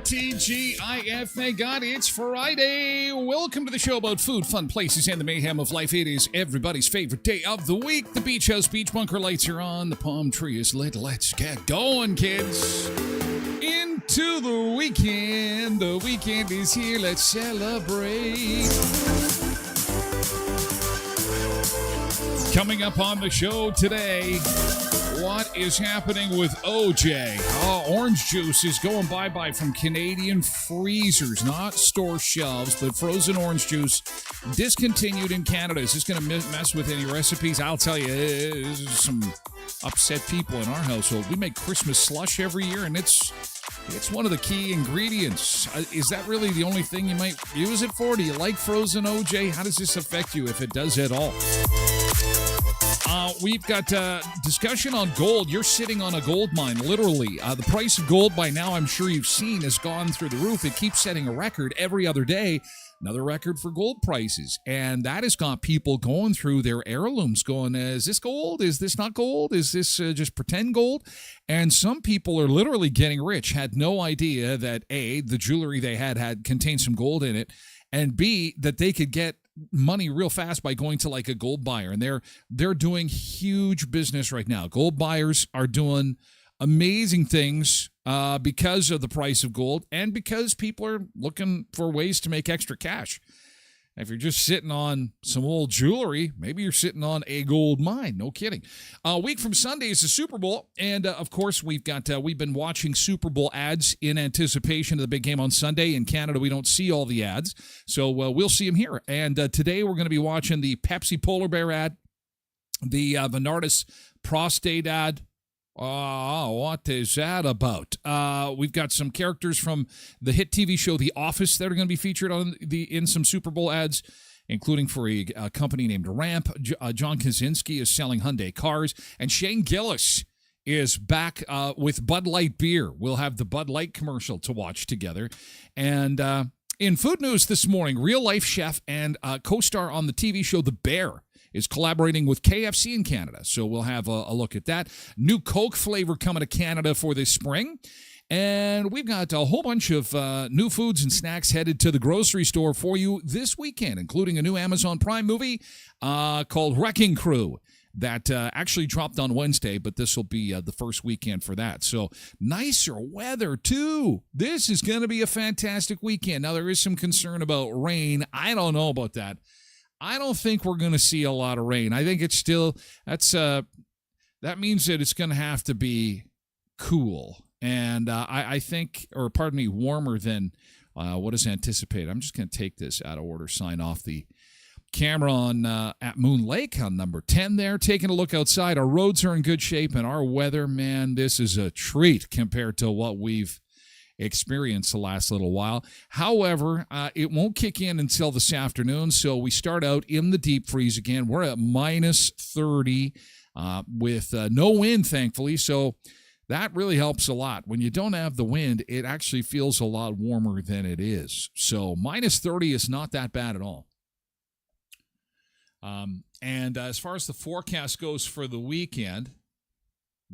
TGIF, thank God it's Friday. Welcome to the show about food, fun places, and the mayhem of life. It is everybody's favorite day of the week. The beach house, beach bunker lights are on. The palm tree is lit. Let's get going, kids. Into the weekend. The weekend is here. Let's celebrate. Coming up on the show today, what is happening with OJ? Oh, orange juice is going bye-bye from Canadian freezers, not store shelves, but frozen orange juice discontinued in Canada. Is this going to mess with any recipes? I'll tell you, there's some upset people in our household. We make Christmas slush every year, and it's one of the key ingredients. Is that really the only thing you might use it for? Do you like frozen OJ? How does this affect you, if it does at all? We've got discussion on gold. You're sitting on a gold mine, literally. The price of gold, by now, I'm sure you've seen, has gone through the roof. It keeps setting a record every other day. Another record for gold prices. And that has got people going through their heirlooms going, is this gold? Is this not gold? Is this just pretend gold? And some people are literally getting rich, had no idea that A, the jewelry they had contained some gold in it, and B, that they could get money real fast by going to like a gold buyer. And they're doing huge business right now. Gold buyers are doing amazing things because of the price of gold and because people are looking for ways to make extra cash. If you're just sitting on some old jewelry, maybe you're sitting on a gold mine. No kidding. A week from Sunday is the Super Bowl. And, of course, we've been watching Super Bowl ads in anticipation of the big game on Sunday. In Canada, we don't see all the ads. So we'll see them here. And today we're going to be watching the Pepsi Polar Bear ad, the Vanardis prostate ad. What is that about? We've got some characters from the hit TV show The Office that are going to be featured in some Super Bowl ads, including for a company named Ramp. John Krasinski is selling Hyundai cars, and Shane Gillis is back with Bud Light beer. We'll have the Bud Light commercial to watch together. And in food news this morning, real-life chef and co-star on the TV show The Bear is collaborating with KFC in Canada. So we'll have a look at that. New Coke flavor coming to Canada for this spring. And we've got a whole bunch of new foods and snacks headed to the grocery store for you this weekend, including a new Amazon Prime movie called Wrecking Crew that actually dropped on Wednesday, but this will be the first weekend for that. So nicer weather, too. This is going to be a fantastic weekend. Now, there is some concern about rain. I don't know about that. I don't think we're going to see a lot of rain. I think it's still, that means that it's going to have to be cool. And I think, or pardon me, warmer than what is anticipated. I'm just going to take this out of order, sign off the camera on at Moon Lake on number 10 there, taking a look outside. Our roads are in good shape, and our weather, man, this is a treat compared to what we've experienced the last little while. However, it won't kick in until this afternoon, so we start out in the deep freeze again. We're at minus 30 with no wind, thankfully, so that really helps a lot. When you don't have the wind, it actually feels a lot warmer than it is. So minus 30 is not that bad at all. And as far as the forecast goes for the weekend,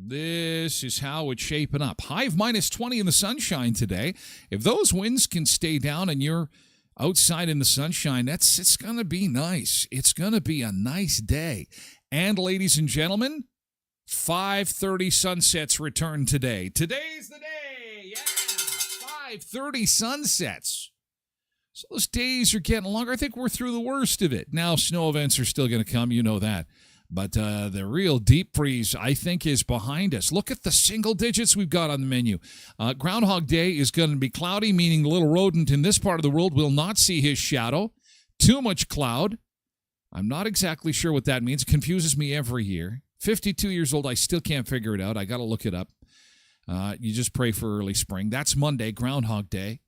this is how it's shaping up. High of minus 20 in the sunshine today. If those winds can stay down and you're outside in the sunshine, it's going to be nice. It's going to be a nice day. And ladies and gentlemen, 5:30 sunsets return today. Today's the day. Yeah, 5:30 sunsets. So those days are getting longer. I think we're through the worst of it. Now, snow events are still going to come. You know that. But the real deep freeze, I think, is behind us. Look at the single digits we've got on the menu. Groundhog Day is going to be cloudy, meaning the little rodent in this part of the world will not see his shadow. Too much cloud. I'm not exactly sure what that means. It confuses me every year. 52 years old, I still can't figure it out. I got to look it up. You just pray for early spring. That's Monday, Groundhog Day.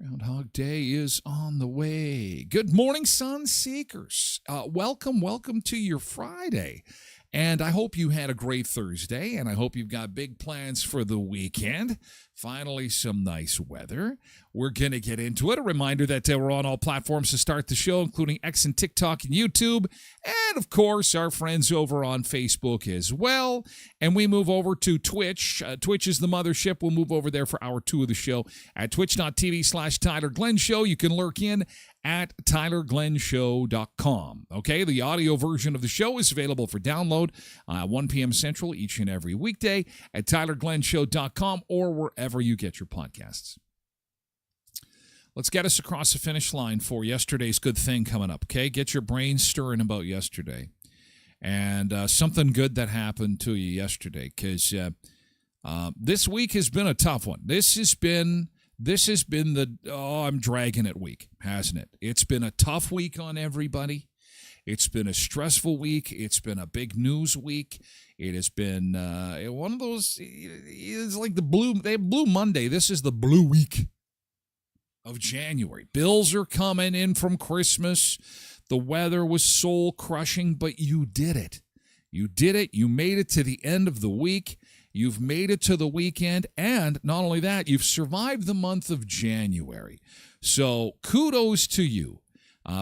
Groundhog Day is on the way. Good morning, Sun Seekers. Welcome to your Friday. And I hope you had a great Thursday, and I hope you've got big plans for the weekend. Finally, some nice weather. We're going to get into it. A reminder that we're on all platforms to start the show, including X and TikTok and YouTube, and, of course, our friends over on Facebook as well. And we move over to Twitch. Twitch is the mothership. We'll move over there for hour 2 of the show at twitch.tv/Tyler Glen Show. You can lurk in at tylerglenshow.com. Okay, the audio version of the show is available for download 1 p.m. Central each and every weekday at tylerglenshow.com or wherever you get your podcasts. Let's get us across the finish line for yesterday's good thing coming up, okay? Get your brain stirring about yesterday. And something good that happened to you yesterday, because this week has been a tough one. This has been I'm dragging it week, hasn't it? It's been a tough week on everybody. It's been a stressful week. It's been a big news week. It has been one of those, it's like they have Blue Monday. This is the blue week of January. Bills are coming in from Christmas. The weather was soul crushing, but you did it. You did it. You made it to the end of the week. You've made it to the weekend, and not only that, you've survived the month of January. So kudos to you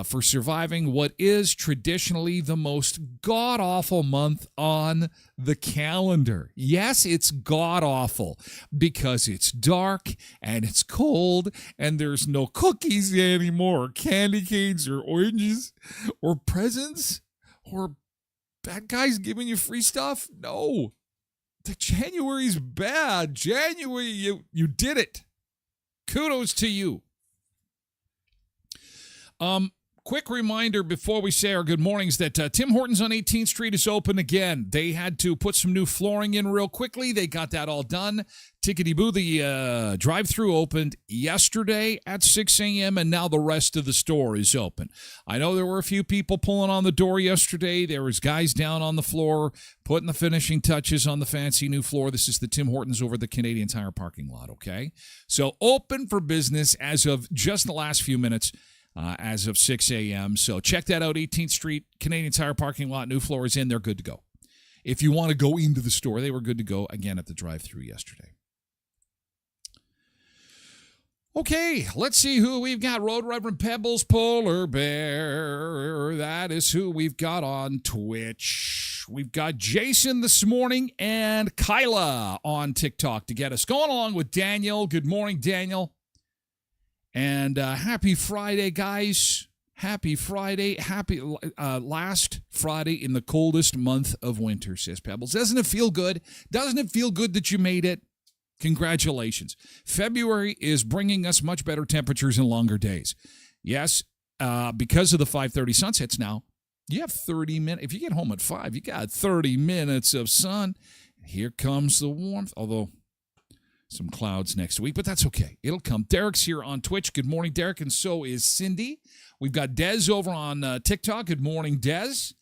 for surviving what is traditionally the most god-awful month on the calendar. Yes, it's god-awful because it's dark and it's cold and there's no cookies anymore, or candy canes, or oranges, or presents, or bad guys giving you free stuff. No. January's bad. January, you did it. Kudos to you. Quick reminder before we say our good mornings that Tim Hortons on 18th Street is open again. They had to put some new flooring in real quickly. They got that all done. Tickety-boo, the drive-thru opened yesterday at 6 a.m., and now the rest of the store is open. I know there were a few people pulling on the door yesterday. There was guys down on the floor putting the finishing touches on the fancy new floor. This is the Tim Hortons over the Canadian Tire parking lot, okay? So open for business as of just the last few minutes. As of 6 a.m. So check that out, 18th Street, Canadian Tire parking lot. New floor is in. They're good to go. If you want to go into the store, they were good to go again at the drive-thru yesterday. Okay, let's see who we've got. Road Reverend Pebbles Polar Bear. That is who we've got on Twitch. We've got Jason this morning and Kyla on TikTok to get us going, along with Daniel. Good morning, Daniel. And happy Friday, guys. Happy Friday. Happy last Friday in the coldest month of winter, says Pebbles. Doesn't it feel good? Doesn't it feel good that you made it? Congratulations. February is bringing us much better temperatures and longer days. Yes, because of the 5:30 sunsets now, you have 30 minutes. If you get home at 5, you got 30 minutes of sun. Here comes the warmth, although some clouds next week, but that's okay. It'll come. Derek's here on Twitch. Good morning, Derek, and so is Cindy. We've got Des over on TikTok. Good morning, Des,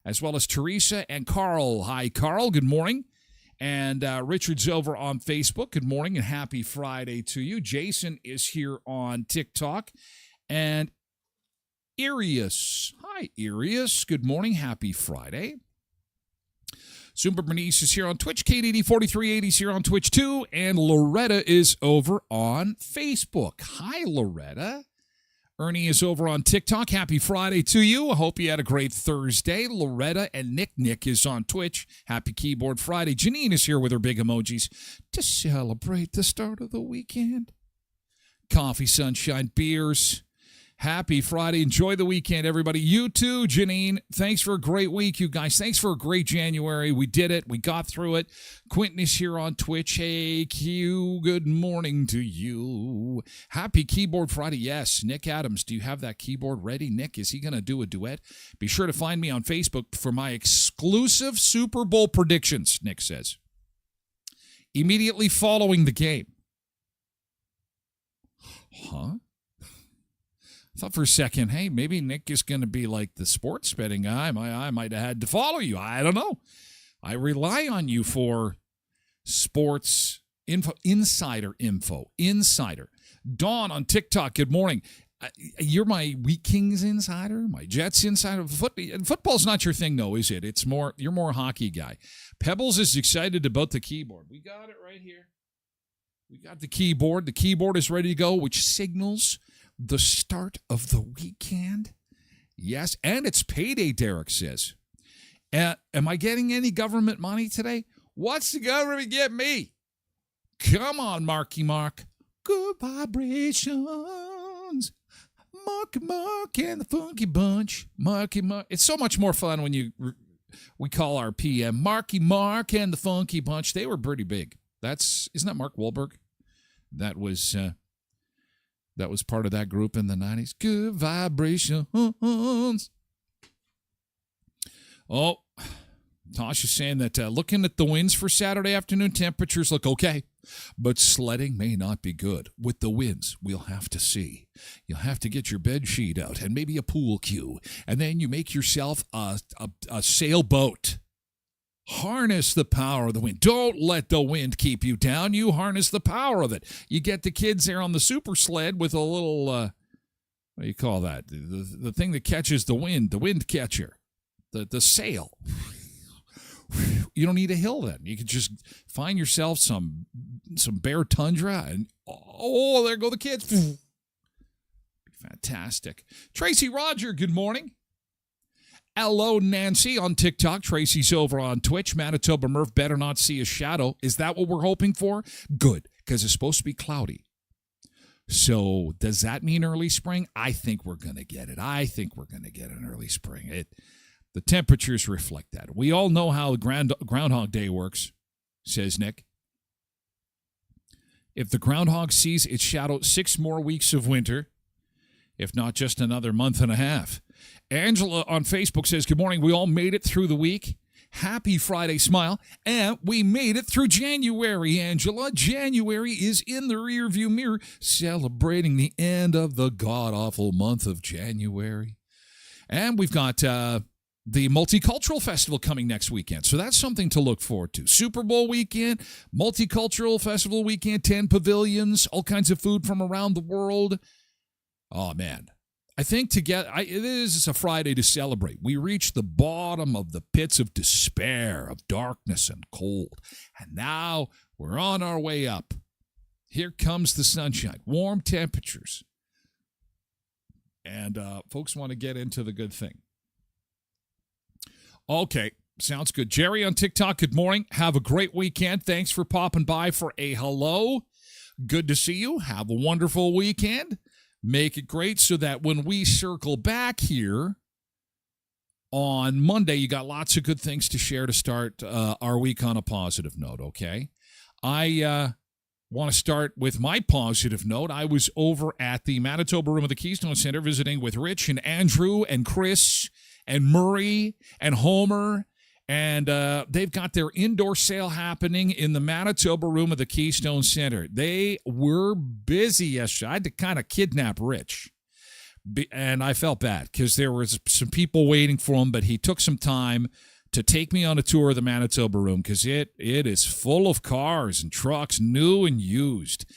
as well as Teresa and Carl. Hi, Carl. Good morning. And Richard's over on Facebook. Good morning and happy Friday to you. Jason is here on TikTok. And Arius. Hi, Arius. Good morning. Happy Friday. Super Bernice is here on Twitch. KDD4380 is here on Twitch too. And Loretta is over on Facebook. Hi, Loretta. Ernie is over on TikTok. Happy Friday to you. I hope you had a great Thursday. Loretta and Nick is on Twitch. Happy Keyboard Friday. Janine is here with her big emojis to celebrate the start of the weekend. Coffee, sunshine, beers. Happy Friday. Enjoy the weekend, everybody. You too, Janine. Thanks for a great week, you guys. Thanks for a great January. We did it. We got through it. Quentin is here on Twitch. Hey, Q, good morning to you. Happy Keyboard Friday. Yes, Nick Adams, do you have that keyboard ready? Nick, is he going to do a duet? Be sure to find me on Facebook for my exclusive Super Bowl predictions, Nick says. Immediately following the game. Huh? I thought for a second, hey, maybe Nick is going to be like the sports betting guy. I might have had to follow you. I don't know. I rely on you for sports info, insider info. Dawn on TikTok, good morning. You're my Wheat Kings insider, my Jets insider. Football's not your thing, though, is it? It's more. You're more a hockey guy. Pebbles is excited about the keyboard. We got it right here. We got the keyboard. The keyboard is ready to go, which signals the start of the weekend. Yes, and it's payday, Derek says. Am I getting any government money today? What's the government get me? Come on, Marky Mark. Good vibrations. Marky and the Funky Bunch. Marky Mark. It's so much more fun when we call our PM Marky Mark and the Funky Bunch. They were pretty big. Isn't that Mark Wahlberg? That was part of that group in the 90s. Good vibrations. Oh, Tasha's saying that looking at the winds for Saturday afternoon, temperatures look okay, but sledding may not be good. With the winds, we'll have to see. You'll have to get your bed sheet out and maybe a pool cue, and then you make yourself a sailboat. Harness the power of the wind. Don't let the wind keep you down. You harness the power of it. You get the kids there on the super sled with a little, what do you call that? The thing that catches the wind catcher, the sail. You don't need a hill then. You can just find yourself some bare tundra and, oh, there go the kids. Fantastic. Tracy Roger, good morning. Hello, Nancy on TikTok. Tracy's over on Twitch. Manitoba Murph better not see a shadow. Is that what we're hoping for? Good, because it's supposed to be cloudy. So does that mean early spring? I think we're going to get it. I think we're going to get an early spring. The temperatures reflect that. We all know how Groundhog Day works, says Nick. If the groundhog sees its shadow, 6 more weeks of winter, if not just another month and a half. Angela on Facebook says, good morning. We all made it through the week. Happy Friday, smile. And we made it through January, Angela. January is in the rearview mirror, celebrating the end of the god-awful month of January. And we've got the Multicultural Festival coming next weekend. So that's something to look forward to. Super Bowl weekend, Multicultural Festival weekend, 10 pavilions, all kinds of food from around the world. Oh, man. I think it is a Friday to celebrate. We reached the bottom of the pits of despair, of darkness and cold. And now we're on our way up. Here comes the sunshine, warm temperatures. And folks want to get into the good thing. Okay, sounds good. Jerry on TikTok, good morning. Have a great weekend. Thanks for popping by for a hello. Good to see you. Have a wonderful weekend. Make it great so that when we circle back here on Monday, you got lots of good things to share to start our week on a positive note, okay? I Want to start with my positive note. I was over at the Manitoba room of the Keystone Center visiting with Rich and Andrew and Chris and Murray and Homer. And they've got their indoor sale happening in the Manitoba room of the Keystone Center. They were busy yesterday. I had to kind of kidnap Rich. And I felt bad because there was some people waiting for him, but he took some time to take me on a tour of the Manitoba room because it is full of cars and trucks, new and used.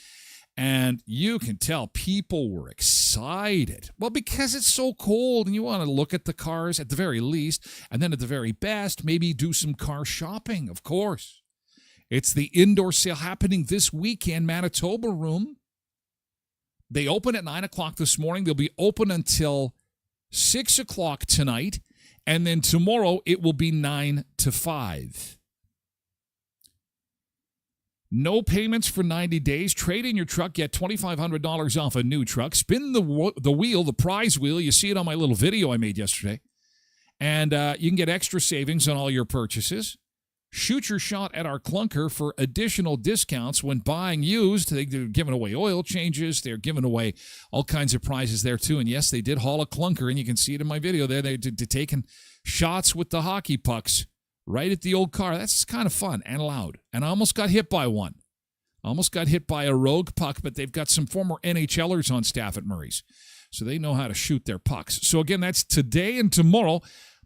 And you can tell people were excited. Well, because it's so cold and you want to look at the cars at the very least, and then at the very best, maybe do some car shopping, of course. It's the indoor sale happening this weekend, Manitoba room. They open at 9 o'clock this morning. They'll be open until 6 o'clock tonight. And then tomorrow, it will be 9 to 5. No payments for 90 days. Trade in your truck. Get $2,500 off a new truck. Spin the wheel, the prize wheel. You see it on my little video I made yesterday. And you can get extra savings on all your purchases. Shoot your shot at our clunker for additional discounts when buying used. They're giving away oil changes. They're giving away all kinds of prizes there, too. And, yes, they did haul a clunker, and you can see it in my video there. They're taking shots with the hockey pucks right at the old car. That's kind of fun and loud. And I almost got hit by one. I almost got hit by a rogue puck, but they've got some former NHLers on staff at Murray's. So they know how to shoot their pucks. So, again, that's today and tomorrow,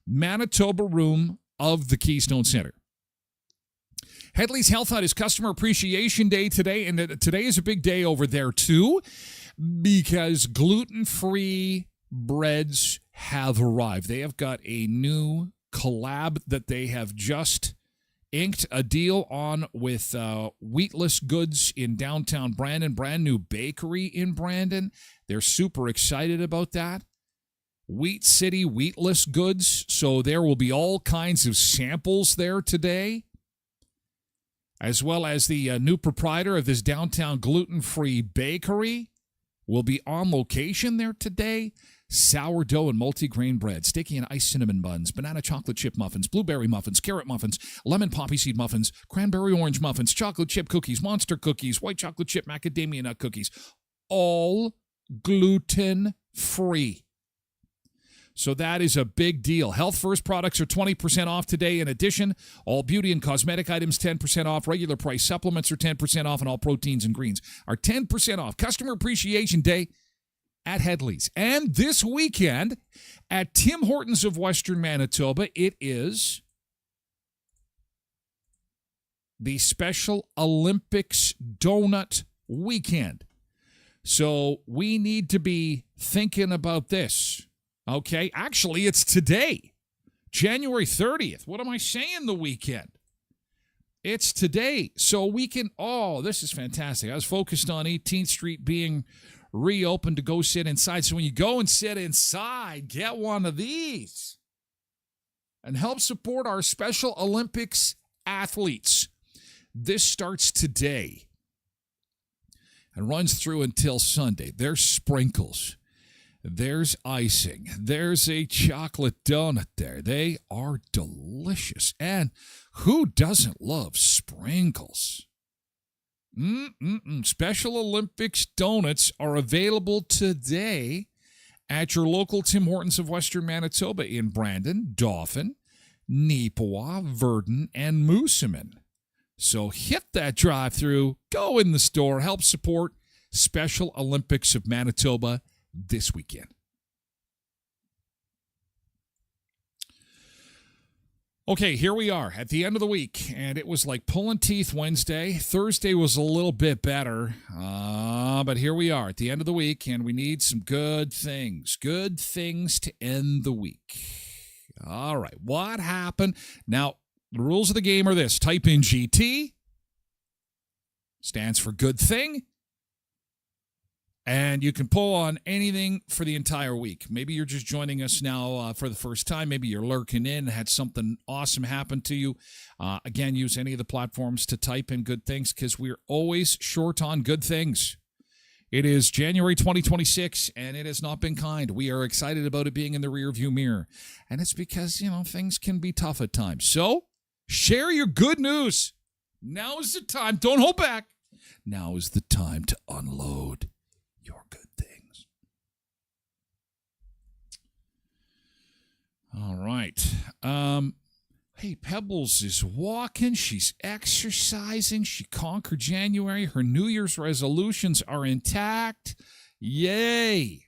Manitoba room of the Keystone Center. Headley's Health Hut is Customer Appreciation Day today, and today is a big day over there, too, because gluten-free breads have arrived. They have got a new collab that they have just inked a deal on with Wheatless Goods in downtown Brandon, brand new bakery in Brandon. They're super excited about that. Wheat City Wheatless Goods, so there will be all kinds of samples there today, as well as the new proprietor of this downtown gluten-free bakery will be on location there today. Sourdough and multigrain bread, sticky and iced cinnamon buns, banana chocolate chip muffins, blueberry muffins, carrot muffins, lemon poppy seed muffins, cranberry orange muffins, chocolate chip cookies, monster cookies, white chocolate chip macadamia nut cookies, all gluten-free. So that is a big deal. Health First products are 20% off today. In addition, all beauty and cosmetic items 10% off. Regular price supplements are 10% off, and all proteins and greens are 10% off. Customer Appreciation Day at Headley's. And this weekend at Tim Hortons of Western Manitoba, it is the Special Olympics Donut Weekend. So we need to be thinking about this. Okay, actually, it's today, January 30th. What am I saying, the weekend? It's today, so we can, this is fantastic. I was focused on 18th Street being reopened to go sit inside. So when you go and sit inside, get one of these and help support our Special Olympics athletes. This starts today and runs through until Sunday. There's sprinkles. There's icing. There's a chocolate donut there. They are delicious. And who doesn't love sprinkles? Special Olympics donuts are available today at your local Tim Hortons of Western Manitoba in Brandon, Dauphin, Neepawa, Verdon, and Moosomin. So hit that drive-through, go in the store, help support Special Olympics of Manitoba this weekend. Okay, here we are at the end of the week, and it was like pulling teeth Wednesday. Thursday was a little bit better, but here we are at the end of the week, and we need some good things to end the week. All right, what happened? Now, the rules of the game are this. Type in GT, stands for good thing, and you can pull on anything for the entire week. Maybe you're just joining us now for the first time. Maybe you're lurking in and had something awesome happen to you. Again, use any of the platforms to type in good things because we're always short on good things. It is January 2026, and it has not been kind. We are excited about it being in the rearview mirror. And it's because, things can be tough at times. So, share your good news. Now is the time. Don't hold back. Now is the time to unload your good things. All right. Hey, Pebbles is walking. She's exercising. She conquered January. Her New Year's resolutions are intact. Yay.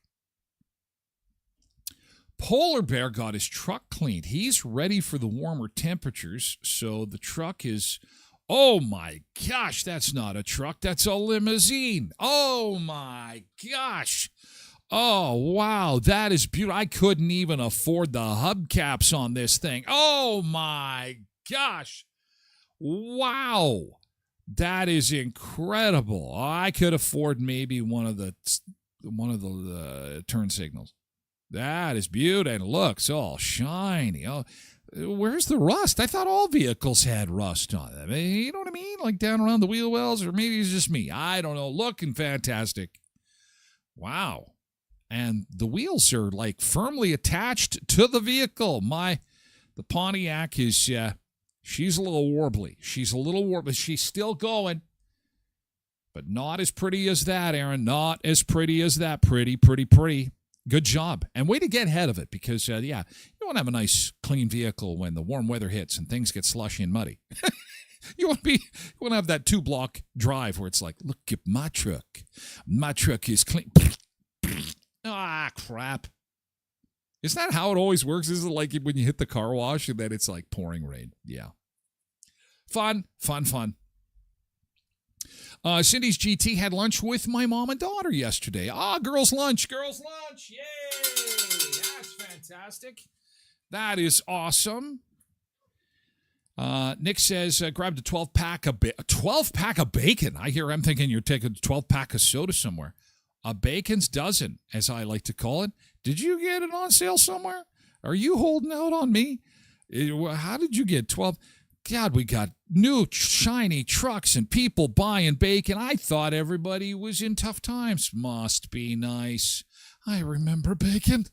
Polar Bear got his truck cleaned. He's ready for the warmer temperatures. So the truck is, oh my gosh, that's not a truck. That's a limousine. Oh my gosh. Oh, wow, that is beautiful. I couldn't even afford the hubcaps on this thing. Oh, my gosh. Wow. That is incredible. I could afford maybe one of the turn signals. That is beautiful. And looks all shiny. Oh, where's the rust? I thought all vehicles had rust on them. You know what I mean? Like down around the wheel wells, or maybe it's just me. I don't know. Looking fantastic. Wow. And the wheels are like firmly attached to the vehicle. The Pontiac is, she's a little warbly. She's still going. But not as pretty as that, Aaron. Not as pretty as that. Pretty. Good job. And way to get ahead of it because, you want to have a nice, clean vehicle when the warm weather hits and things get slushy and muddy. You want to have that 2-block drive where it's like, look at my truck. My truck is clean. Ah, crap. Isn't that how it always works? Is it like when you hit the car wash and then it's like pouring rain? Yeah. Fun. Cindy's GT had lunch with my mom and daughter yesterday. Girls' lunch. Yay. That's fantastic. That is awesome. Nick says, grabbed a 12-pack of bacon. I'm thinking you're taking a 12-pack of soda somewhere. A bacon's dozen, as I like to call it. Did you get it on sale somewhere? Are you holding out on me? How did you get 12? God, we got new shiny trucks and people buying bacon. I thought everybody was in tough times. Must be nice. I remember bacon.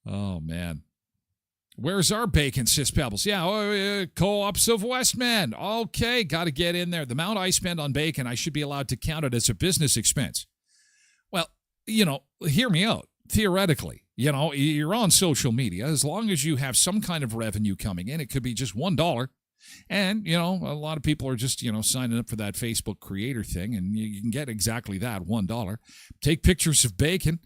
Oh, man. Where's our bacon, Sis Pebbles? Yeah, Co-ops of Westman. Okay, got to get in there. The amount I spend on bacon, I should be allowed to count it as a business expense. Well, hear me out. Theoretically, you're on social media. As long as you have some kind of revenue coming in, it could be just $1. And, a lot of people are just, signing up for that Facebook creator thing, and you can get exactly that, $1. Take pictures of bacon.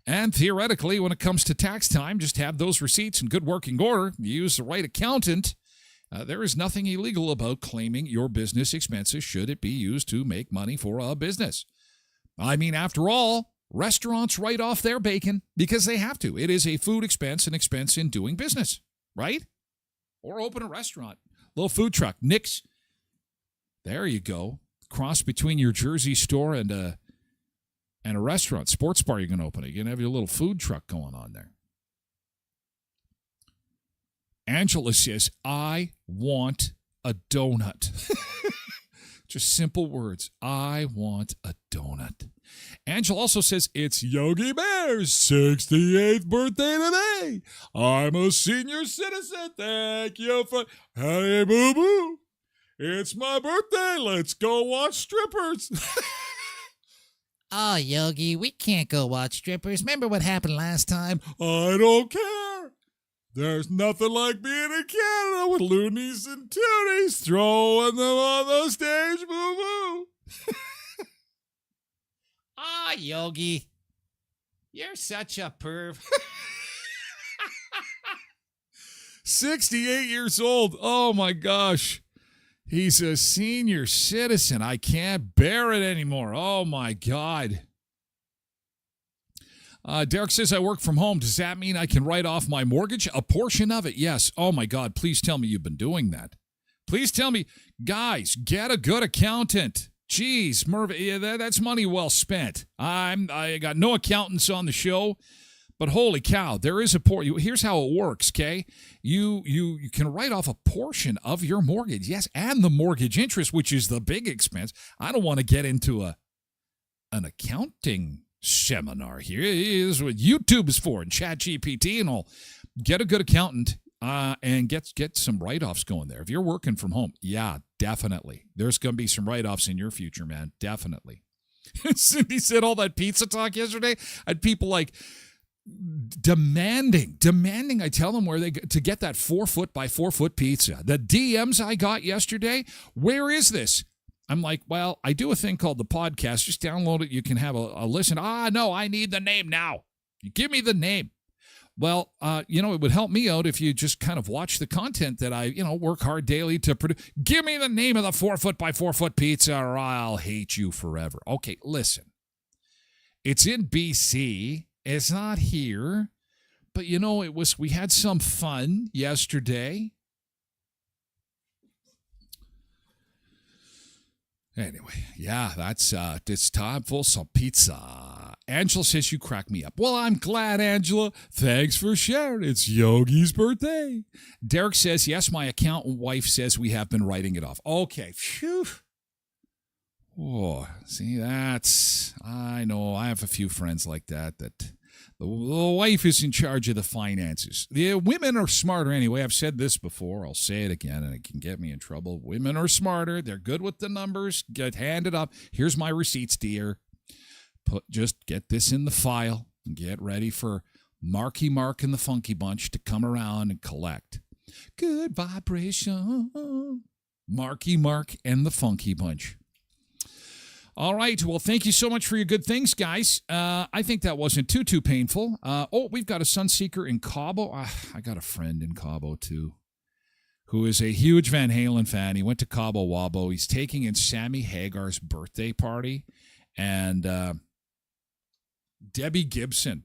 And theoretically, when it comes to tax time, just have those receipts in good working order. Use the right accountant. There is nothing illegal about claiming your business expenses should it be used to make money for a business. I mean, after all, restaurants write off their bacon because they have to. It is a food expense, an expense in doing business, right? Or open a restaurant. Little food truck. Nick's. There you go. Cross between your Jersey store and a restaurant, sports bar you're going to open. You're going to have your little food truck going on there. Angela says, I want a donut. Just simple words. I want a donut. Angela also says, it's Yogi Bear's 68th birthday today. I'm a senior citizen. Thank you for... Hey, boo-boo. It's my birthday. Let's go watch strippers. Oh, Yogi, we can't go watch strippers. Remember what happened last time? I don't care. There's nothing like being in Canada with loonies and toonies throwing them on the stage, boo-boo. Yogi, you're such a perv. 68 years old. Oh, my gosh. He's a senior citizen. I can't bear it anymore. Oh, my God. Derek says, I work from home. Does that mean I can write off my mortgage? A portion of it, yes. Oh, my God. Please tell me you've been doing that. Please tell me. Guys, get a good accountant. Jeez, Merv, that's money well spent. I got no accountants on the show, but holy cow, there is a here's how it works, okay? You can write off a portion of your mortgage, yes, and the mortgage interest, which is the big expense. I don't want to get into an accounting seminar here. This is what YouTube is for, and ChatGPT and all. Get a good accountant. and get some write-offs going there. If you're working from home, yeah, definitely. There's going to be some write-offs in your future, man. Definitely. Cindy said all that pizza talk yesterday. I had people like demanding. I tell them where to get that 4 foot by 4 foot pizza. The DMs I got yesterday. Where is this? I'm like, well, I do a thing called the podcast. Just download it. You can have a listen. No, I need the name now. You give me the name. Well, it would help me out if you just kind of watch the content that I, work hard daily to produce. Give me the name of the 4 foot by 4 foot pizza or I'll hate you forever. Okay, listen. It's in BC. It's not here. But, we had some fun yesterday. Anyway, yeah, it's time for some pizza. Angela says you crack me up. Well, I'm glad, Angela. Thanks for sharing. It's Yogi's birthday. Derek says, yes, my accountant wife says we have been writing it off. Okay, phew. Oh, see, I know, I have a few friends like that the wife is in charge of the finances. The women are smarter anyway. I've said this before. I'll say it again, and it can get me in trouble. Women are smarter. They're good with the numbers. Get handed up. Here's my receipts, dear. Just get this in the file and get ready for Marky Mark and the Funky Bunch to come around and collect. Good vibration. Marky Mark and the Funky Bunch. All right. Well, thank you so much for your good things, guys. I think that wasn't too painful. We've got a Sunseeker in Cabo. I got a friend in Cabo, too, who is a huge Van Halen fan. He went to Cabo Wabo. He's taking in Sammy Hagar's birthday party. And Debbie Gibson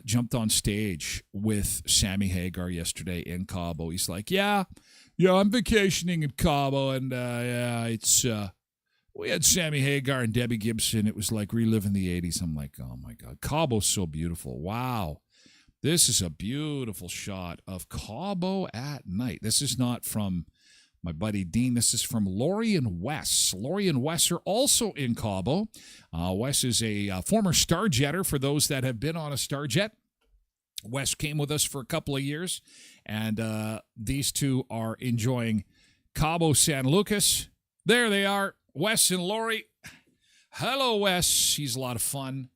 jumped on stage with Sammy Hagar yesterday in Cabo. He's like, yeah, I'm vacationing in Cabo. And, it's... we had Sammy Hagar and Debbie Gibson. It was like reliving the 80s. I'm like, oh, my God. Cabo's so beautiful. Wow. This is a beautiful shot of Cabo at night. This is not from my buddy Dean. This is from Lori and Wes. Lori and Wes are also in Cabo. Wes is a former Starjetter for those that have been on a Starjet. Wes came with us for a couple of years, and these two are enjoying Cabo San Lucas. There they are. Wes and Lori. Hello, Wes. He's a lot of fun,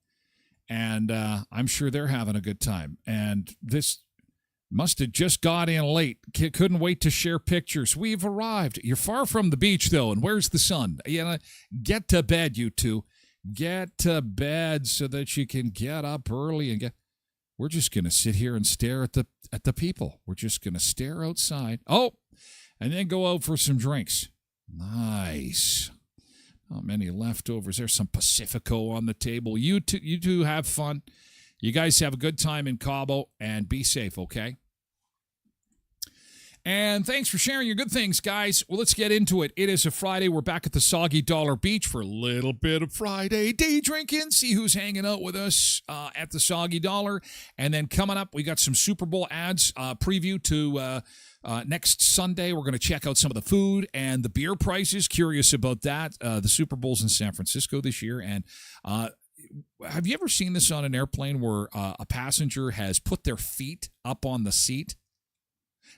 and I'm sure they're having a good time. And this must have just got in late. Couldn't wait to share pictures. We've arrived. You're far from the beach, though, and where's the sun? Get to bed, you two. Get to bed so that you can get up early and get... We're just going to sit here and stare at the people. We're just going to stare outside. Oh, and then go out for some drinks. Nice. Not many leftovers. There's some Pacifico on the table. You two have fun. You guys have a good time in Cabo, and be safe, okay? And thanks for sharing your good things, guys. Well, let's get into it. It is a Friday. We're back at the Soggy Dollar Beach for a little bit of Friday day drinking. See who's hanging out with us at the Soggy Dollar. And then coming up, we got some Super Bowl ads preview to... next Sunday, we're going to check out some of the food and the beer prices. Curious about that. The Super Bowl's in San Francisco this year. And have you ever seen this on an airplane where a passenger has put their feet up on the seat?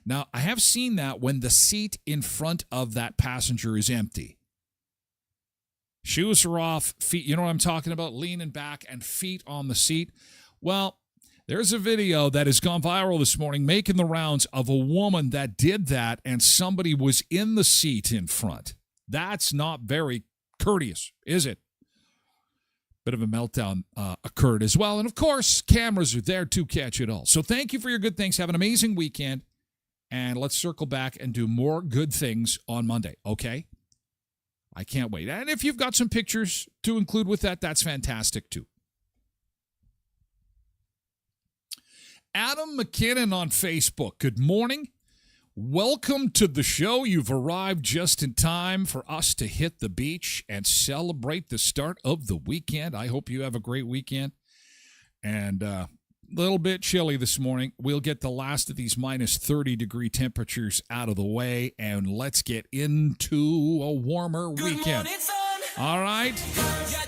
Now, I have seen that when the seat in front of that passenger is empty. Shoes are off, feet, you know what I'm talking about? Leaning back and feet on the seat. Well, there's a video that has gone viral this morning making the rounds of a woman that did that and somebody was in the seat in front. That's not very courteous, is it? Bit of a meltdown occurred as well. And, of course, cameras are there to catch it all. So thank you for your good things. Have an amazing weekend. And let's circle back and do more good things on Monday, okay? I can't wait. And if you've got some pictures to include with that, that's fantastic too. Adam McKinnon on Facebook. Good morning. Welcome to the show. You've arrived just in time for us to hit the beach and celebrate the start of the weekend. I hope you have a great weekend. And a little bit chilly this morning. We'll get the last of these minus 30-degree temperatures out of the way, and let's get into a warmer weekend. All right.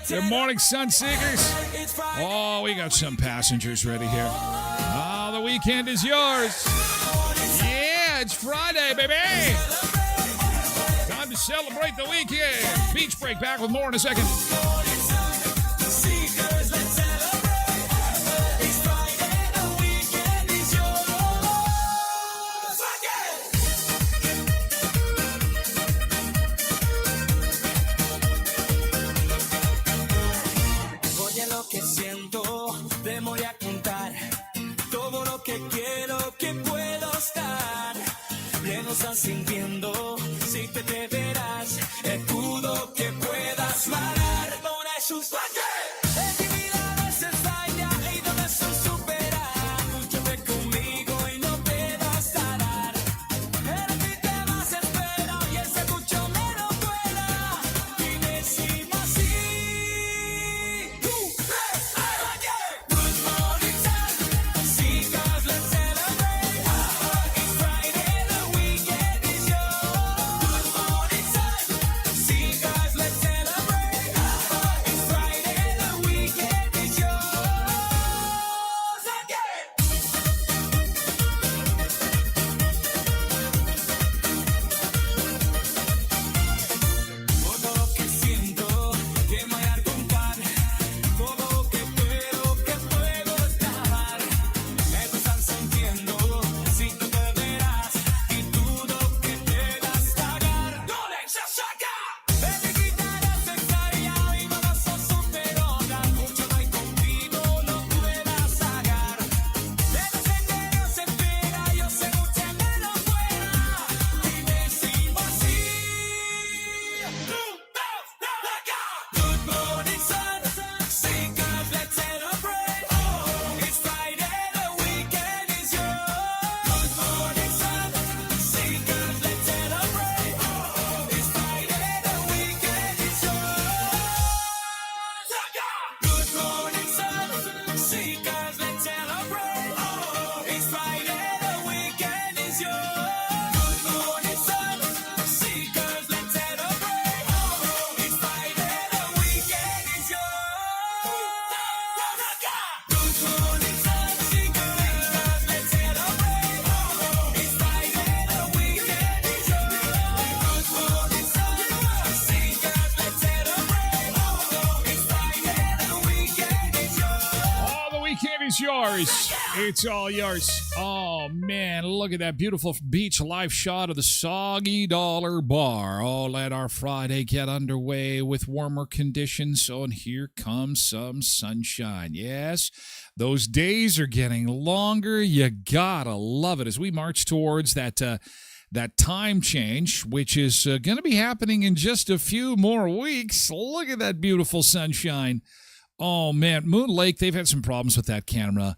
Good morning, Sunseekers. Oh, we got some passengers ready here. The weekend is yours. It's Friday, baby. Time to celebrate the weekend. Beach break, back with more in a second. Oye lo que siento, te voy a contar todo lo que quiero que puedo estar. ¿Qué no estás sintiendo? Si te verás, escudo que puedas parar. Por eso es yours. It's all yours. Oh, man, look at that beautiful beach live shot of the Soggy Dollar Bar. Oh, let our Friday get underway with warmer conditions. Oh, and here comes some sunshine. Yes, those days are getting longer. You gotta love it as we march towards that time change, which is going to be happening in just a few more weeks. Look at that beautiful sunshine. Oh, man, Moon Lake, they've had some problems with that camera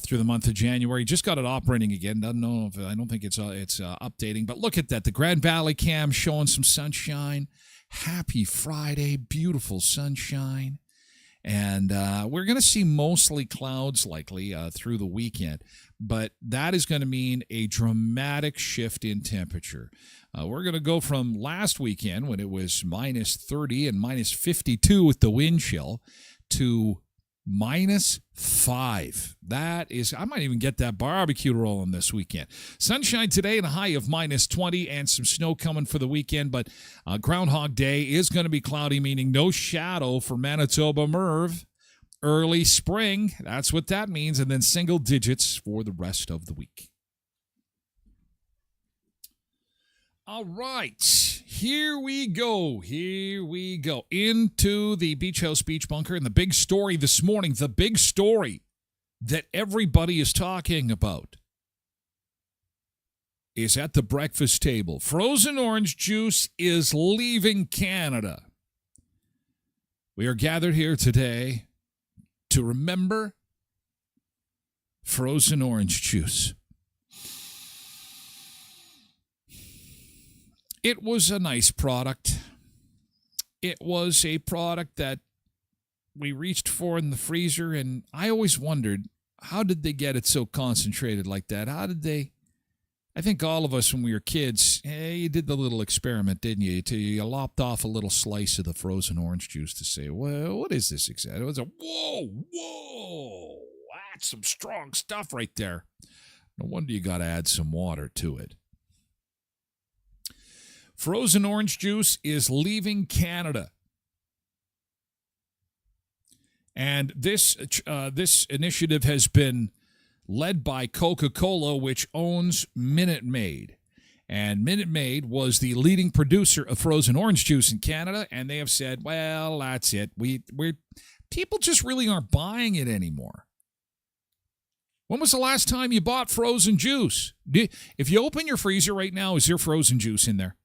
through the month of January. Just got it operating again. I don't think it's updating, but look at that. The Grand Valley cam showing some sunshine. Happy Friday, beautiful sunshine. And we're going to see mostly clouds likely through the weekend, but that is going to mean a dramatic shift in temperature. We're going to go from last weekend when it was minus 30 and minus 52 with the wind chill to minus 5. That is, I might even get that barbecue rolling this weekend. Sunshine today and a high of minus 20 and some snow coming for the weekend, but Groundhog Day is going to be cloudy, meaning no shadow for Manitoba Merv. Early spring, that's what that means, and then single digits for the rest of the week. All right, here we go into the Beach House Beach Bunker, and the big story this morning, the big story that everybody is talking about is at the breakfast table. Frozen orange juice is leaving Canada. We are gathered here today to remember frozen orange juice. It was a nice product. It was a product that we reached for in the freezer, and I always wondered, how did they get it so concentrated like that? How did they? I think all of us when we were kids, you did the little experiment, didn't you? You lopped off a little slice of the frozen orange juice to say, well, what is this exactly? It was a, whoa, that's some strong stuff right there. No wonder you got to add some water to it. Frozen orange juice is leaving Canada. And this initiative has been led by Coca-Cola, which owns Minute Maid. And Minute Maid was the leading producer of frozen orange juice in Canada, and they have said, well, that's it. People just really aren't buying it anymore. When was the last time you bought frozen juice? If you open your freezer right now, is there frozen juice in there?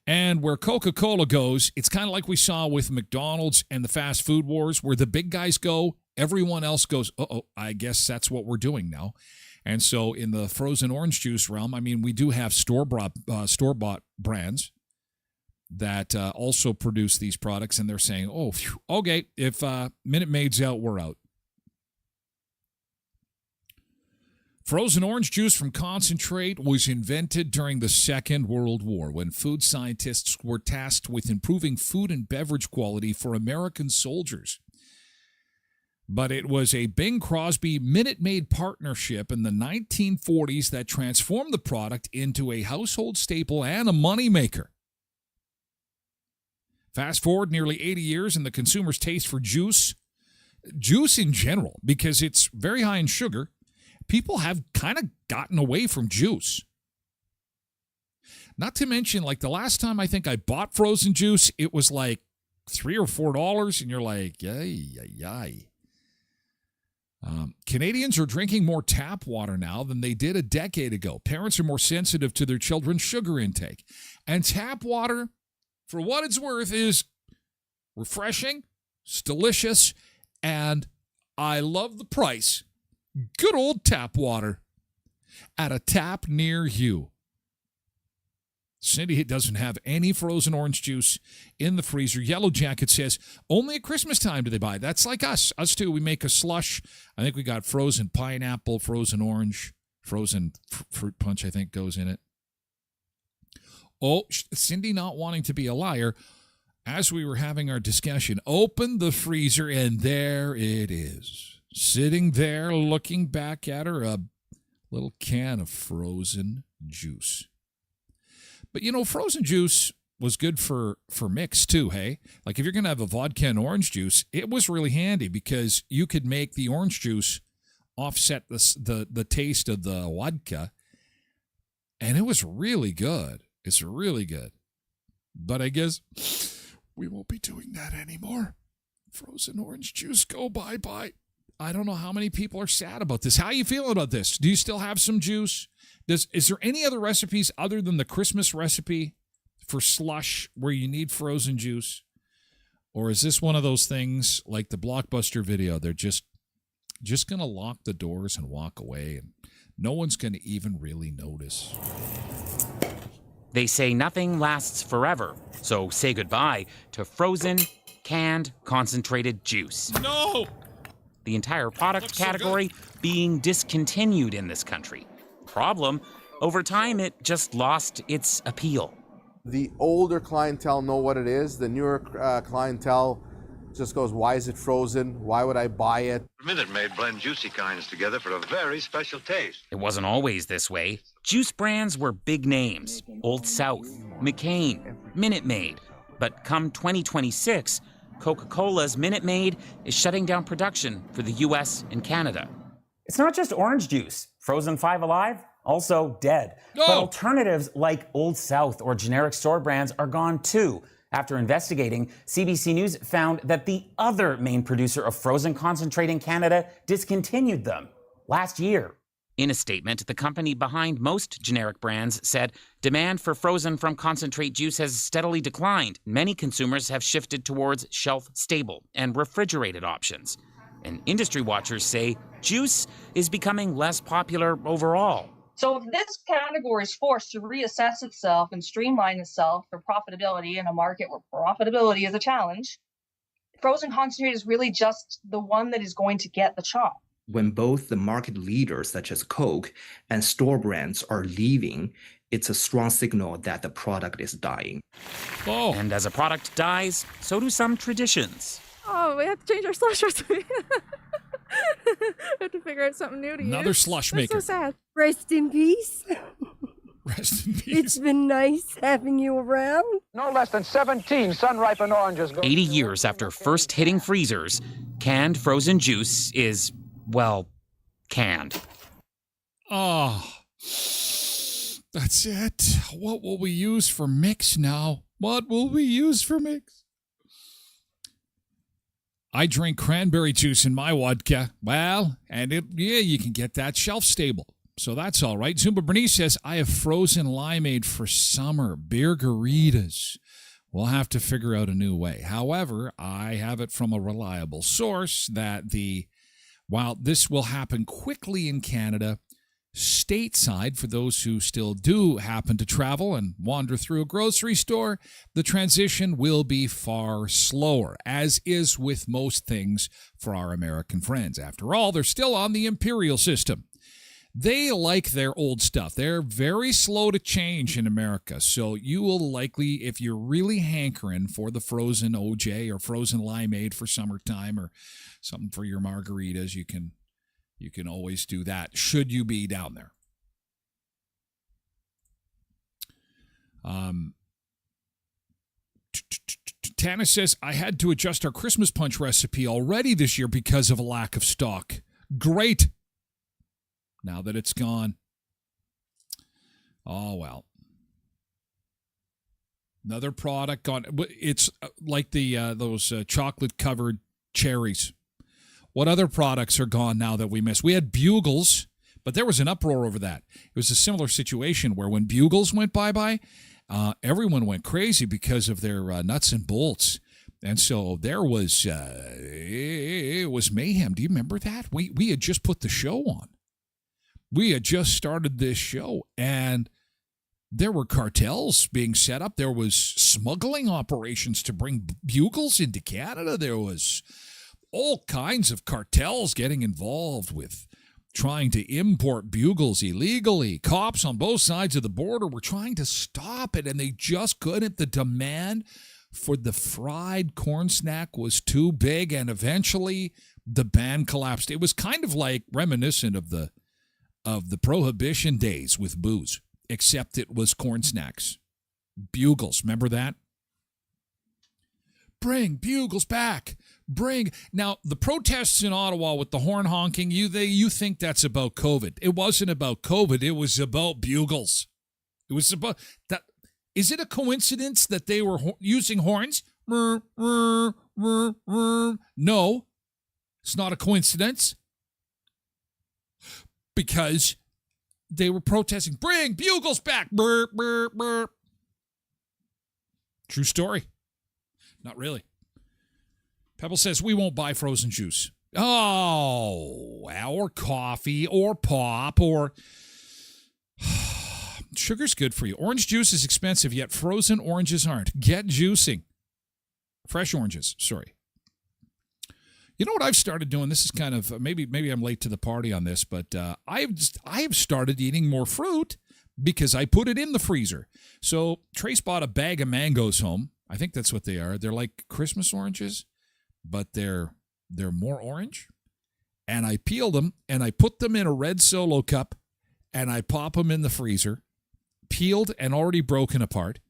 And where Coca-Cola goes, it's kind of like we saw with McDonald's and the fast food wars, where the big guys go, everyone else goes, uh-oh, I guess that's what we're doing now. And so in the frozen orange juice realm, I mean, we do have store-bought brands that also produce these products, and they're saying, oh, phew, okay, if Minute Maid's out, we're out. Frozen orange juice from concentrate was invented during the Second World War when food scientists were tasked with improving food and beverage quality for American soldiers. But it was a Bing Crosby Minute Maid partnership in the 1940s that transformed the product into a household staple and a moneymaker. Fast forward nearly 80 years, and the consumer's taste for juice in general, because it's very high in sugar, people have kind of gotten away from juice. Not to mention, like the last time I think I bought frozen juice, it was like $3 or $4, and you're like, yay. Canadians are drinking more tap water now than they did a decade ago. Parents are more sensitive to their children's sugar intake. And tap water, for what it's worth, is refreshing, it's delicious, and I love the price. Good old tap water at a tap near you. Cindy doesn't have any frozen orange juice in the freezer. Yellow Jacket says only at Christmas time do they buy. That's like us. Us too. We make a slush. I think we got frozen pineapple, frozen orange, frozen fruit punch, I think, goes in it. Oh, Cindy not wanting to be a liar. As we were having our discussion, opened the freezer, and there it is. Sitting there looking back at her, a little can of frozen juice. But, you know, frozen juice was good for mix, too, hey? Like, if you're going to have a vodka and orange juice, it was really handy because you could make the orange juice offset the taste of the vodka, and it was really good. It's really good. But I guess we won't be doing that anymore. Frozen orange juice, go bye-bye. I don't know how many people are sad about this. How are you feeling about this? Do you still have some juice? Is there any other recipes other than the Christmas recipe for slush where you need frozen juice? Or is this one of those things like the Blockbuster video? They're just going to lock the doors and walk away, and no one's going to even really notice. They say nothing lasts forever, so say goodbye to frozen, canned, concentrated juice. No! The entire product category being discontinued in this country. Problem, over time it just lost its appeal. The older clientele know what it is. The newer clientele just goes, why is it frozen? Why would I buy it? Minute Maid blend juicy kinds together for a very special taste. It wasn't always this way. Juice brands were big names. Old South, McCain, Minute Maid. But come 2026, Coca-Cola's Minute Maid is shutting down production for the US and Canada. It's not just orange juice. Frozen 5 Alive, also dead. No. But alternatives like Old South or generic store brands are gone too. After investigating, CBC News found that the other main producer of frozen concentrate in Canada discontinued them last year. In a statement, the company behind most generic brands said demand for frozen from concentrate juice has steadily declined. Many consumers have shifted towards shelf-stable and refrigerated options. And industry watchers say juice is becoming less popular overall. So if this category is forced to reassess itself and streamline itself for profitability in a market where profitability is a challenge, frozen concentrate is really just the one that is going to get the chop. When both the market leaders, such as Coke, and store brands are leaving, it's a strong signal that the product is dying. Oh. And as a product dies, so do some traditions. Oh, we have to change our slush recipe. We have to figure out something new to use. Another slush maker. That's so sad. Rest in peace. Rest in peace. It's been nice having you around. No less than 17 sun-ripened oranges. 80 years after first hitting freezers, canned frozen juice is, well, canned. Oh, that's it. What will we use for mix now? What will we use for mix? I drink cranberry juice in my vodka. Well, and you can get that shelf stable. So that's all right. Zumba Bernice says, I have frozen limeade for summer. Beer-garitas. We'll have to figure out a new way. However, I have it from a reliable source that while this will happen quickly in Canada, stateside, for those who still do happen to travel and wander through a grocery store, the transition will be far slower, as is with most things for our American friends. After all, they're still on the imperial system. They like their old stuff. They're very slow to change in America. So you will likely, if you're really hankering for the frozen OJ or frozen limeade for summertime or something for your margaritas, you can always do that, should you be down there. Tana says, I had to adjust our Christmas punch recipe already this year because of a lack of stock. Great. Now that it's gone. Oh, well. Another product gone. It's like those chocolate-covered cherries. What other products are gone now that we miss? We had Bugles, but there was an uproar over that. It was a similar situation where when Bugles went bye-bye, everyone went crazy because of their nuts and bolts. And so there was, it was mayhem. Do you remember that? We had just put the show on. We had just started this show, and there were cartels being set up. There was smuggling operations to bring Bugles into Canada. There was all kinds of cartels getting involved with trying to import Bugles illegally. Cops on both sides of the border were trying to stop it, and they just couldn't. The demand for the fried corn snack was too big, and eventually the ban collapsed. It was kind of like reminiscent of the Prohibition days with booze, except it was corn snacks. Bugles, remember that? Bring Bugles back. Now, the protests in Ottawa with the horn honking, you think that's about COVID. It wasn't about COVID. It was about Bugles. It was about that. Is it a coincidence that they were using horns? No, it's not a coincidence. Because they were protesting, bring Bugles back. Brr, brr, brr. True story. Not really. Pebble says, we won't buy frozen juice. Oh, or coffee, or pop, or... Sugar's good for you. Orange juice is expensive, yet frozen oranges aren't. Get juicing. Fresh oranges, sorry. You know what I've started doing? This is kind of, maybe I'm late to the party on this, but I've started eating more fruit because I put it in the freezer. So Trace bought a bag of mangoes home. I think that's what they are. They're like Christmas oranges, but they're more orange. And I peeled them, and I put them in a red Solo cup, and I pop them in the freezer, peeled and already broken apart.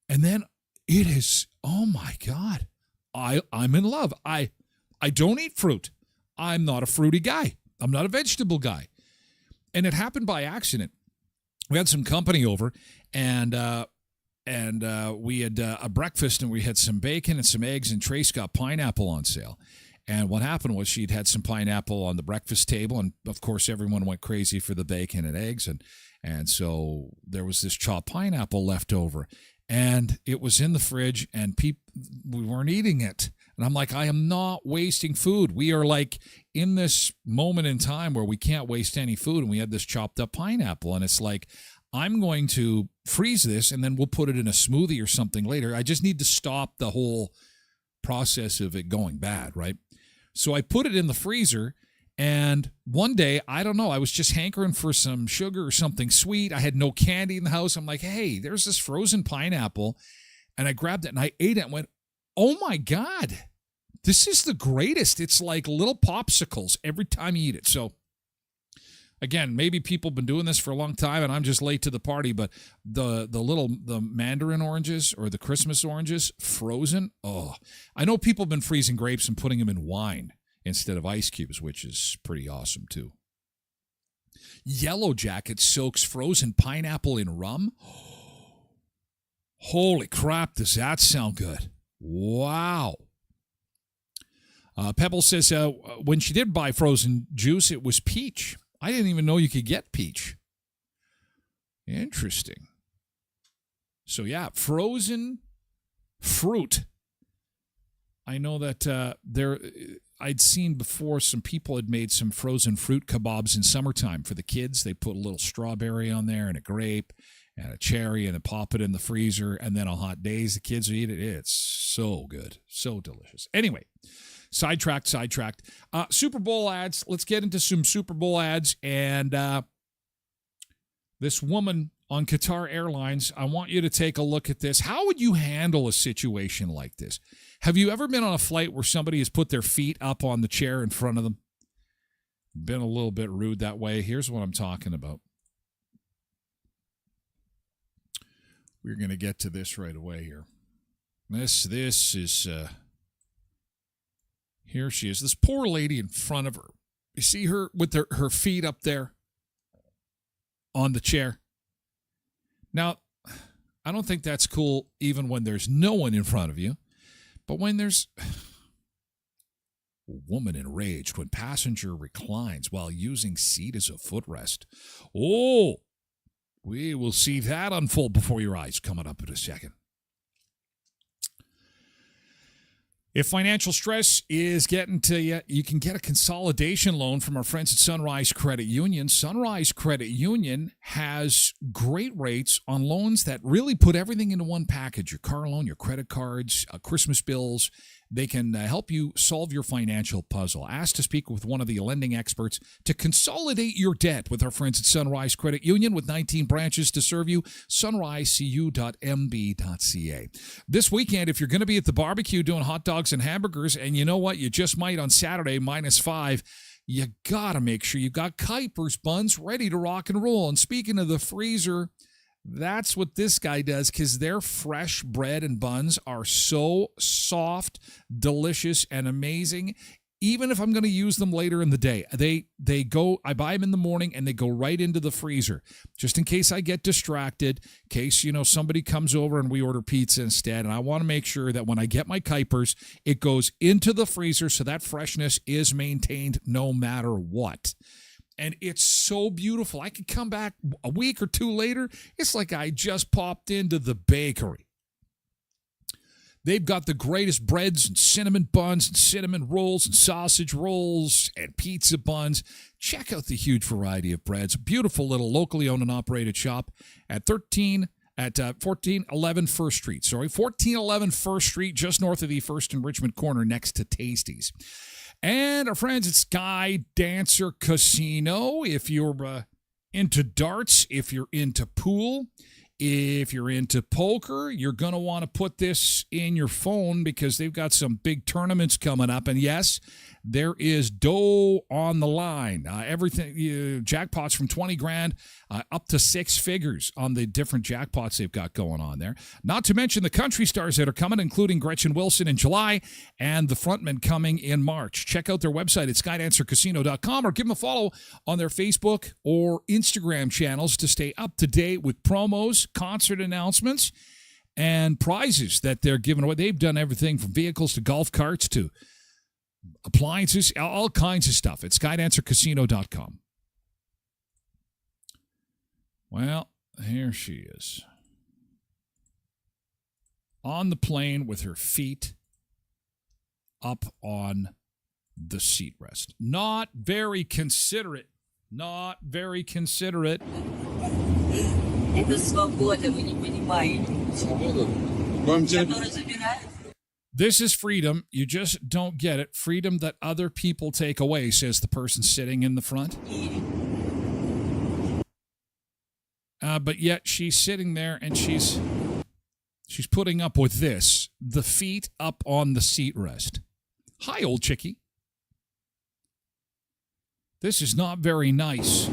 And then it is, oh my God, I'm in love. I don't eat fruit. I'm not a fruity guy. I'm not a vegetable guy. And it happened by accident. We had some company over, and we had a breakfast, and we had some bacon and some eggs, and Trace got pineapple on sale. And what happened was she'd had some pineapple on the breakfast table, and of course everyone went crazy for the bacon and eggs, and so there was this chopped pineapple left over, and it was in the fridge, and we weren't eating it. And I'm like, I am not wasting food. We are like in this moment in time where we can't waste any food, and we had this chopped up pineapple, and it's like, I'm going to freeze this, and then we'll put it in a smoothie or something later. I just need to stop the whole process of it going bad, right? So I put it in the freezer, and one day, I don't know, I was just hankering for some sugar or something sweet. I had no candy in the house. I'm like, hey, there's this frozen pineapple, and I grabbed it, and I ate it and went, oh my God, this is the greatest. It's like little popsicles every time you eat it. So Again, maybe people have been doing this for a long time and I'm just late to the party, but the mandarin oranges or the Christmas oranges, frozen, oh. I know people have been freezing grapes and putting them in wine instead of ice cubes, which is pretty awesome too. Yellow Jacket soaks frozen pineapple in rum. Holy crap, does that sound good? Wow. Pebble says when she did buy frozen juice, it was peach. I didn't even know you could get peach. Interesting. So, yeah, frozen fruit. I know that I'd seen before some people had made some frozen fruit kebabs in summertime for the kids. They put a little strawberry on there and a grape and a cherry and then pop it in the freezer. And then on hot days, the kids would eat it. It's so good. So delicious. Anyway. Sidetracked. Super Bowl ads. Let's get into some Super Bowl ads. And this woman on Qatar Airlines, I want you to take a look at this. How would you handle a situation like this? Have you ever been on a flight where somebody has put their feet up on the chair in front of them? Been a little bit rude that way. Here's what I'm talking about. We're going to get to this right away here. This is... Here she is, this poor lady in front of her. You see her with her feet up there on the chair. Now, I don't think that's cool even when there's no one in front of you. But when there's a woman enraged when passenger reclines while using seat as a footrest. Oh, we will see that unfold before your eyes coming up in a second. If financial stress is getting to you, you can get a consolidation loan from our friends at Sunrise Credit Union. Sunrise Credit Union has great rates on loans that really put everything into one package. Your car loan, your credit cards, Christmas bills. They can help you solve your financial puzzle. Ask to speak with one of the lending experts to consolidate your debt with our friends at Sunrise Credit Union with 19 branches to serve you. sunrisecu.mb.ca. This weekend, if you're going to be at the barbecue doing hot dogs and hamburgers, and you know what, you just might on Saturday, -5, you got to make sure you got Kuiper's buns ready to rock and roll. And speaking of the freezer, that's what this guy does, because their fresh bread and buns are so soft, delicious, and amazing. Even if I'm going to use them later in the day, they go. I buy them in the morning and they go right into the freezer, just in case I get distracted. In case somebody comes over and we order pizza instead. And I want to make sure that when I get my Kuipers, it goes into the freezer so that freshness is maintained no matter what. And it's so beautiful. I could come back a week or two later. It's like I just popped into the bakery. They've got the greatest breads and cinnamon buns and cinnamon rolls and sausage rolls and pizza buns. Check out the huge variety of breads. A beautiful little locally owned and operated shop at 1411 First Street. 1411 First Street, just north of the First and Richmond corner next to Tasties. And our friends at Sky Dancer Casino. If you're into darts, if you're into pool, if you're into poker, you're going to want to put this in your phone because they've got some big tournaments coming up. And yes, there is dough on the line. Everything, jackpots from 20 grand up to 6 figures on the different jackpots they've got going on there. Not to mention the country stars that are coming, including Gretchen Wilson in July and the frontmen coming in March. Check out their website at skydancercasino.com or give them a follow on their Facebook or Instagram channels to stay up to date with promos, concert announcements, and prizes that they're giving away. They've done everything from vehicles to golf carts to appliances, all kinds of stuff at skydancercasino.com. Well, here she is. On the plane with her feet up on the seat rest. Not very considerate. Not very considerate. This is freedom. You just don't get it. Freedom that other people take away, says the person sitting in the front. But yet she's sitting there and she's putting up with this. The feet up on the seat rest. Hi, old chickie. This is not very nice.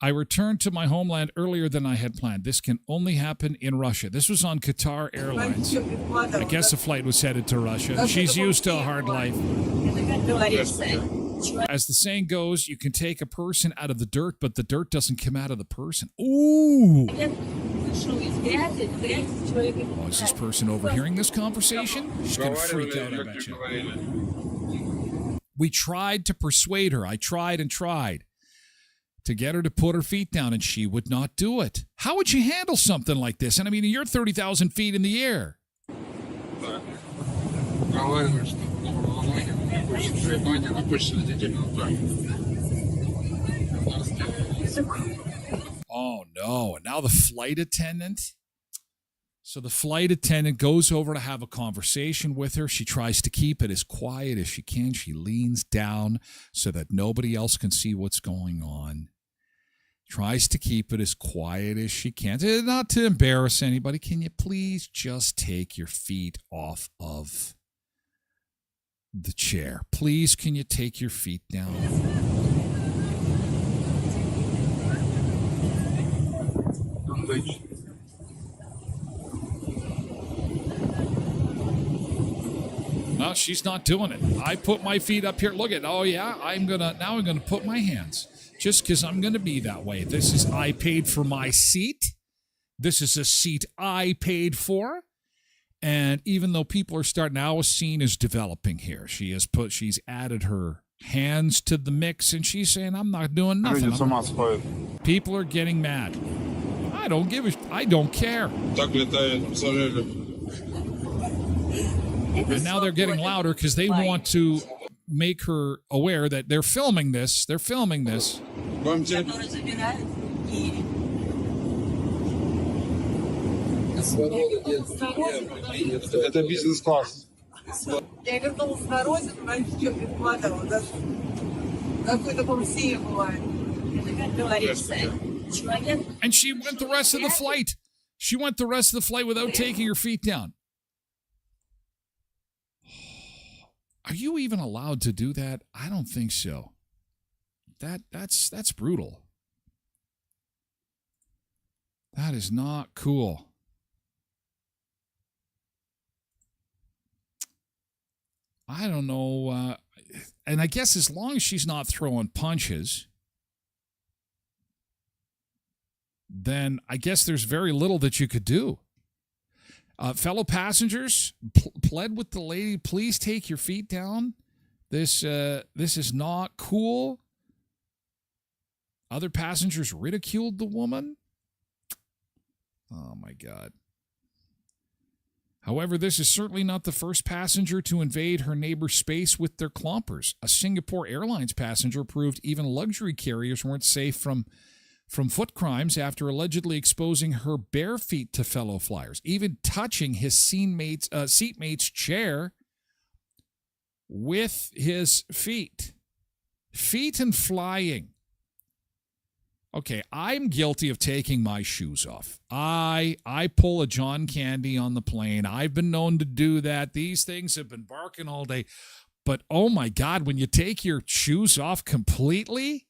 I returned to my homeland earlier than I had planned. This can only happen in Russia. This was on Qatar Airlines. I guess the flight was headed to Russia. She's used to a hard life. As the saying goes, you can take a person out of the dirt, but the dirt doesn't come out of the person. Ooh! Oh, is this person overhearing this conversation? She's going to freak out, I bet you. We tried to persuade her. I tried and tried to get her to put her feet down, and she would not do it. How would you handle something like this? And I mean, you're 30,000 feet in the air. Oh, no. And now the flight attendant. So the flight attendant goes over to have a conversation with her. She tries to keep it as quiet as she can. She leans down so that nobody else can see what's going on. Tries to keep it as quiet as she can. Not to embarrass anybody. Can you please just take your feet off of the chair? Please, can you take your feet down? No, she's not doing it. I put my feet up here. Look at, oh yeah, I'm gonna put my hands. Just because I'm going to be that way. I paid for my seat. This is a seat I paid for. And even though people are starting, now a scene is developing here. She's added her hands to the mix, and she's saying, I'm not doing nothing. People are getting mad. I don't care. And now they're getting louder because they want to make her aware that they're filming this. And she went the rest of the flight. She went the rest of the flight without taking her feet down. Are you even allowed to do that? I don't think so. That's brutal. That is not cool. I don't know. And I guess as long as she's not throwing punches, then I guess there's very little that you could do. Fellow passengers pled with the lady, please take your feet down. This is not cool. Other passengers ridiculed the woman. Oh, my God. However, this is certainly not the first passenger to invade her neighbor's space with their clompers. A Singapore Airlines passenger proved even luxury carriers weren't safe from foot crimes after allegedly exposing her bare feet to fellow flyers, even touching his seatmate's chair with his feet. Feet and flying. Okay, I'm guilty of taking my shoes off. I pull a John Candy on the plane. I've been known to do that. These things have been barking all day. But, oh, my God, when you take your shoes off completely,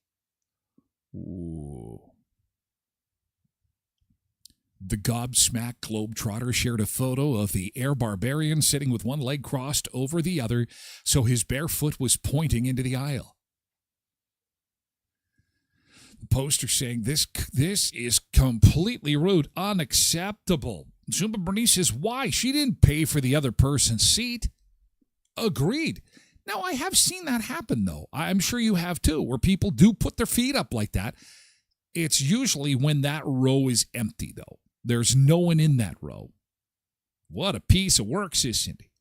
ooh. The gobsmacked globetrotter shared a photo of the air barbarian sitting with one leg crossed over the other, so his bare foot was pointing into the aisle. The poster saying, this is completely rude, unacceptable. Zumba Bernice says, why? She didn't pay for the other person's seat. Agreed. Now, I have seen that happen, though. I'm sure you have, too, where people do put their feet up like that. It's usually when that row is empty, though. There's no one in that row. What a piece of work, says Cindy.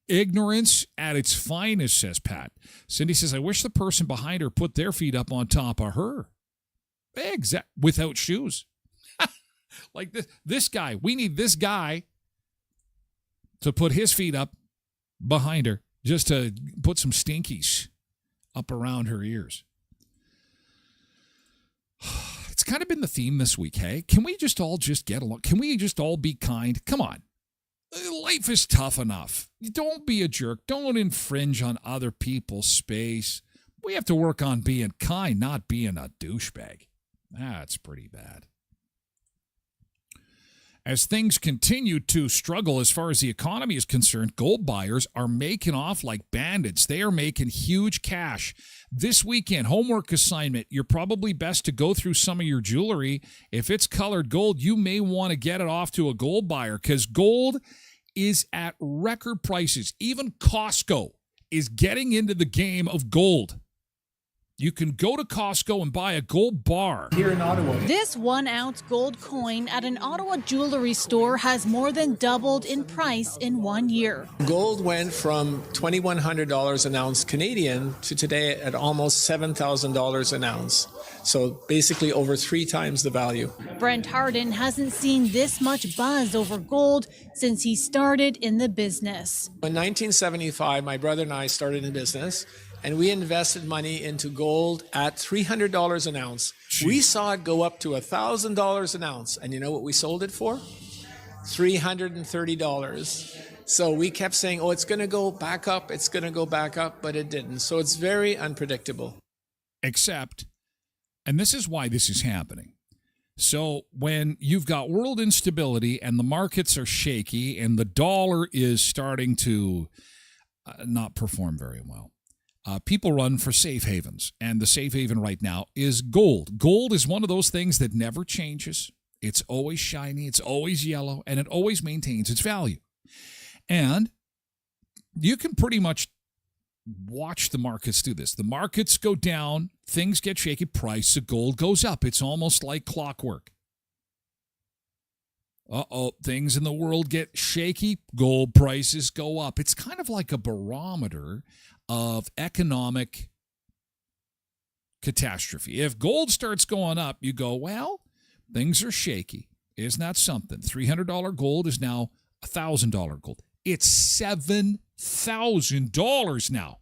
Ignorance at its finest, says Pat. Cindy says, I wish the person behind her put their feet up on top of her. Without shoes. Like this guy. We need this guy to put his feet up behind her just to put some stinkies up around her ears. It's kind of been the theme this week, hey? Can we just all get along? Can we just all be kind? Come on. Life is tough enough. Don't be a jerk. Don't infringe on other people's space. We have to work on being kind, not being a douchebag. That's pretty bad. As things continue to struggle as far as the economy is concerned, gold buyers are making off like bandits. They are making huge cash. This weekend, homework assignment, you're probably best to go through some of your jewelry. If it's colored gold, you may want to get it off to a gold buyer because gold is at record prices. Even Costco is getting into the game of gold. You can go to Costco and buy a gold bar. Here in Ottawa. This 1 ounce gold coin at an Ottawa jewelry store has more than doubled in price in 1 year. Gold went from $2,100 an ounce Canadian to today at almost $7,000 an ounce. So basically over 3 times the value. Brent Hardin hasn't seen this much buzz over gold since he started in the business. In 1975, my brother and I started in business. And we invested money into gold at $300 an ounce. We saw it go up to $1,000 an ounce. And you know what we sold it for? $330. So we kept saying, oh, it's going to go back up. It's going to go back up. But it didn't. So it's very unpredictable. Except, and this is why this is happening. So when you've got world instability and the markets are shaky and the dollar is starting to not perform very well, people run for safe havens, and the safe haven right now is gold. Gold is one of those things that never changes. It's always shiny, it's always yellow, and it always maintains its value. And you can pretty much watch the markets do this. The markets go down, things get shaky, price of gold goes up. It's almost like clockwork. Things in the world get shaky, gold prices go up. It's kind of like a barometer of economic catastrophe. If gold starts going up, you go, well, things are shaky. Isn't that something? $300 gold is now $1,000 gold. It's $7,000 now.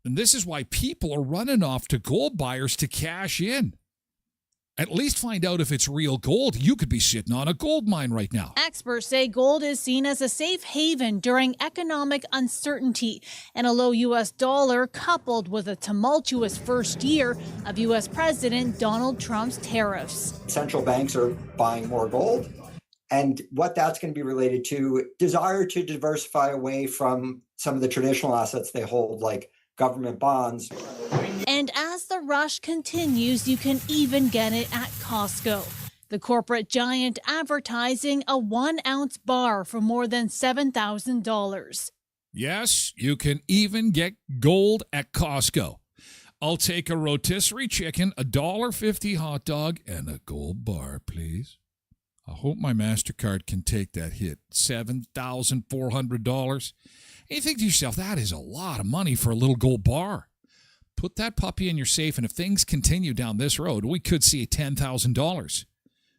And this is why people are running off to gold buyers to cash in. At least find out if it's real gold. You could be sitting on a gold mine right now. Experts say gold is seen as a safe haven during economic uncertainty, and a low U.S. dollar coupled with a tumultuous first year of U.S. President Donald Trump's tariffs. Central banks are buying more gold, and what that's going to be related to desire to diversify away from some of the traditional assets they hold, like government bonds. And as the rush continues, you can even get it at Costco. The corporate giant advertising a 1 ounce bar for more than $7,000. Yes, you can even get gold at Costco. I'll take a rotisserie chicken, a $1.50 hot dog, and a gold bar, please. I hope my MasterCard can take that hit. $7,400. And you think to yourself, that is a lot of money for a little gold bar. Put that puppy in your safe, and if things continue down this road, we could see $10,000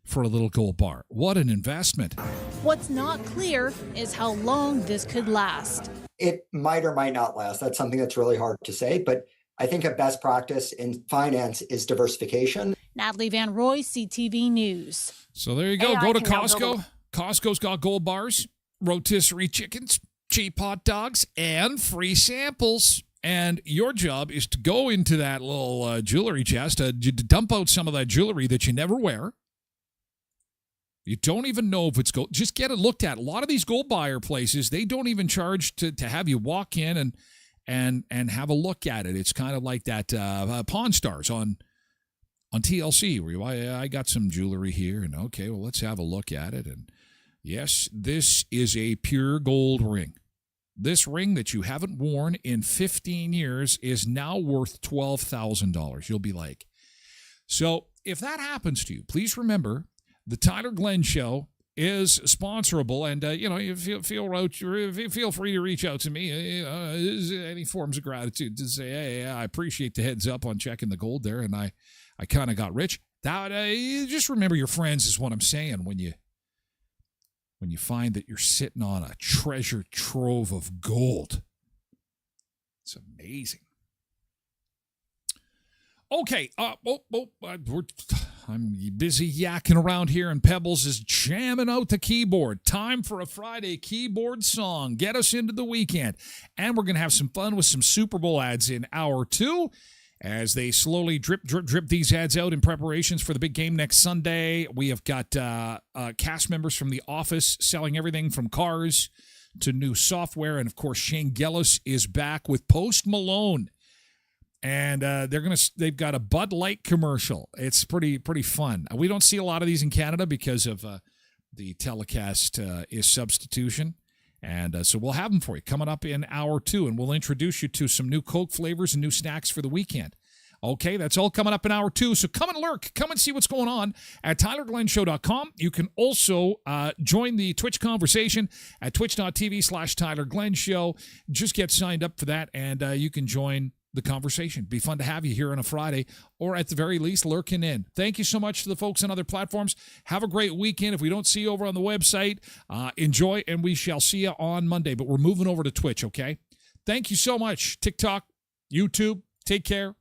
for a little gold bar. What an investment. What's not clear is how long this could last. It might or might not last. That's something that's really hard to say, but I think a best practice in finance is diversification. Natalie Van Roy, CTV News. So there you go. Go to Costco. Costco's got gold bars, rotisserie chickens, cheap hot dogs, and free samples. And your job is to go into that little jewelry chest, to dump out some of that jewelry that you never wear. You don't even know if it's gold. Just get it looked at. A lot of these gold buyer places, they don't even charge to have you walk in and have a look at it. It's kind of like that Pawn Stars on TLC, where I got some jewelry here, and okay, well, let's have a look at it. And yes, this is a pure gold ring. This ring that you haven't worn in 15 years is now worth $12,000. You'll be like, so if that happens to you, please remember the Tyler Glen Show is sponsorable, and you feel free to reach out to me. Any forms of gratitude to say, hey, I appreciate the heads up on checking the gold there, and I kind of got rich. That just remember your friends is what I'm saying when you find that you're sitting on a treasure trove of gold. It's amazing. Okay, I'm busy yakking around here, and Pebbles is jamming out the keyboard. Time for a Friday keyboard song. Get us into the weekend. And we're going to have some fun with some Super Bowl ads in hour 2 as they slowly drip these ads out in preparations for the big game next Sunday. We have got cast members from The Office selling everything from cars to new software. And, of course, Shane Gillis is back with Post Malone. And they've got a Bud Light commercial. It's pretty fun. We don't see a lot of these in Canada because of the telecast is substitution. And so we'll have them for you coming up in hour 2, and we'll introduce you to some new Coke flavors and new snacks for the weekend. Okay, that's all coming up in hour 2. So come and lurk. Come and see what's going on at TylerGlenShow.com. You can also join the Twitch conversation at twitch.tv/TylerGlenShow. Just get signed up for that, and you can join the conversation. Be fun to have you here on a Friday, or at the very least, lurking in. Thank you so much to the folks on other platforms. Have a great weekend. If we don't see you over on the website, enjoy, and we shall see you on Monday. But we're moving over to Twitch, okay? Thank you so much. TikTok, YouTube, take care.